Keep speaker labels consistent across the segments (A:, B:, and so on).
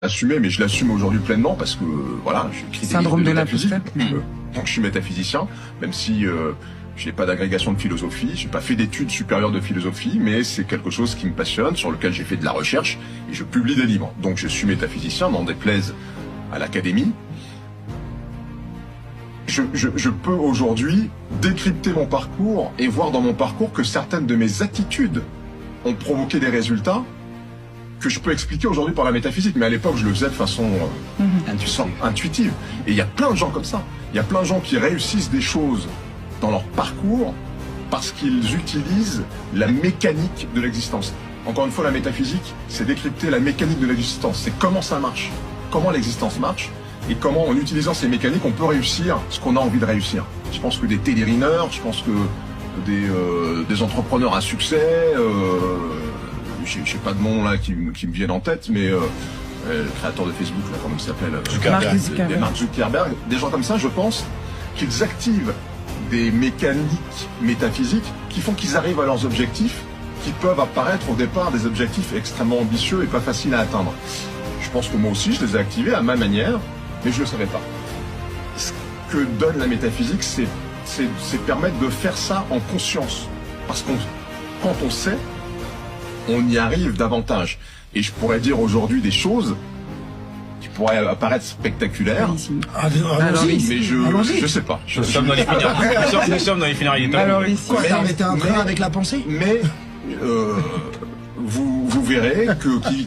A: assumé, mais je l'assume aujourd'hui pleinement parce que voilà, j'écris
B: syndrome de la
A: physique.
B: physique.
A: Donc je suis métaphysicien, même si je n'ai pas d'agrégation de philosophie, je n'ai pas fait d'études supérieures de philosophie, mais c'est quelque chose qui me passionne, sur lequel j'ai fait de la recherche et je publie des livres. Donc je suis métaphysicien, n'en déplaise à l'académie. Je peux aujourd'hui décrypter mon parcours et voir dans mon parcours que certaines de mes attitudes ont provoqué des résultats que je peux expliquer aujourd'hui par la métaphysique. Mais à l'époque, je le faisais de façon intuitive. Et il y a plein de gens comme ça. Il y a plein de gens qui réussissent des choses dans leur parcours parce qu'ils utilisent la mécanique de l'existence. Encore une fois, la métaphysique, c'est décrypter la mécanique de l'existence. C'est comment ça marche, comment l'existence marche, et comment, en utilisant ces mécaniques, on peut réussir ce qu'on a envie de réussir. Je pense que des télérineurs, je pense que des entrepreneurs à succès, j'ai pas de nom là qui me viennent en tête, mais le créateur de Facebook, là, comment il s'appelle, Mark Zuckerberg, des gens comme ça, je pense qu'ils activent des mécaniques métaphysiques qui font qu'ils arrivent à leurs objectifs, qui peuvent apparaître au départ des objectifs extrêmement ambitieux et pas faciles à atteindre. Je pense que moi aussi, je les ai activés à ma manière, mais je ne le savais pas. Ce que donne la métaphysique, c'est permettre de faire ça en conscience. Parce que quand on sait, on y arrive davantage. Et je pourrais dire aujourd'hui des choses qui pourraient apparaître spectaculaires. Mais je sais pas.
C: Nous sommes dans les finalités.
D: Alors ici, t'es en train avec la pensée.
A: Mais vous verrez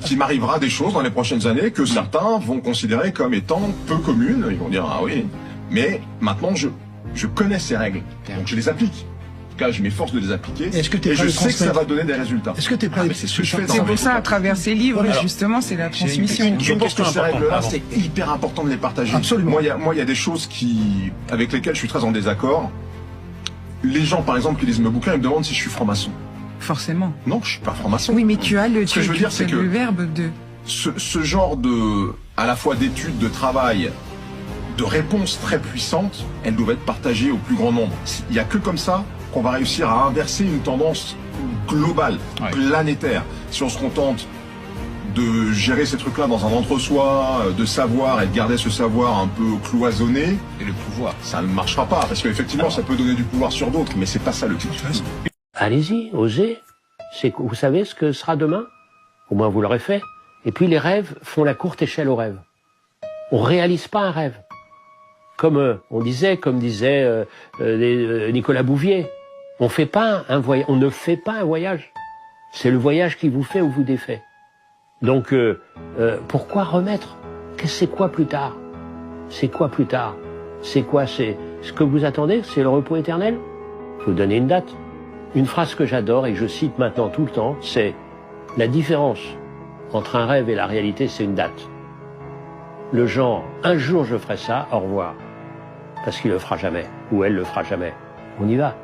A: qu'il m'arrivera des choses dans les prochaines années que certains vont considérer comme étant peu communes. Ils vont dire ah oui, mais maintenant je connais ces règles, donc je les applique. En tout cas, je m'efforce de les appliquer.
D: Est-ce que
A: et je sais que ça va donner des résultats.
D: Est-ce que tu es prêt?
A: C'est ce que je fais.
B: C'est pour ça, à travers ces livres, justement, c'est la transmission.
A: Je pense que ces règles-là, c'est hyper important de les partager.
D: Absolument.
A: Moi, il y a des choses avec lesquelles je suis très en désaccord. Les gens, par exemple, qui lisent mes bouquins, ils me demandent si je suis franc-maçon.
B: Forcément.
A: Non, je suis pas franc-maçon.
B: Oui, mais tu as le,
A: ce que je veux dire, c'est que
B: le verbe de...
A: Ce genre à la fois d'études, de travail, de réponses très puissantes, elles doivent être partagées au plus grand nombre. Il n'y a que comme ça qu'on va réussir à inverser une tendance globale, planétaire. Si on se contente de gérer ces trucs-là dans un entre-soi, de savoir et de garder ce savoir un peu cloisonné,
C: Et le pouvoir.
A: ça ne marchera pas. Parce qu'effectivement, ça peut donner du pouvoir sur d'autres, mais c'est pas ça le but.
E: Allez-y, osez. Vous savez ce que sera demain? Au moins vous l'aurez fait. Et puis les rêves font la courte échelle aux rêves. On réalise pas un rêve. Comme disait Nicolas Bouvier, on ne fait pas un voyage. C'est le voyage qui vous fait ou vous défait. Donc pourquoi remettre? C'est quoi plus tard? C'est quoi plus tard? C'est quoi? C'est ce que vous attendez? C'est le repos éternel? Faut donner une date. Une phrase que j'adore et que je cite maintenant tout le temps, c'est « La différence entre un rêve et la réalité, c'est une date. Le genre, un jour je ferai ça, au revoir. » Parce qu'il le fera jamais, ou elle le fera jamais. On y va.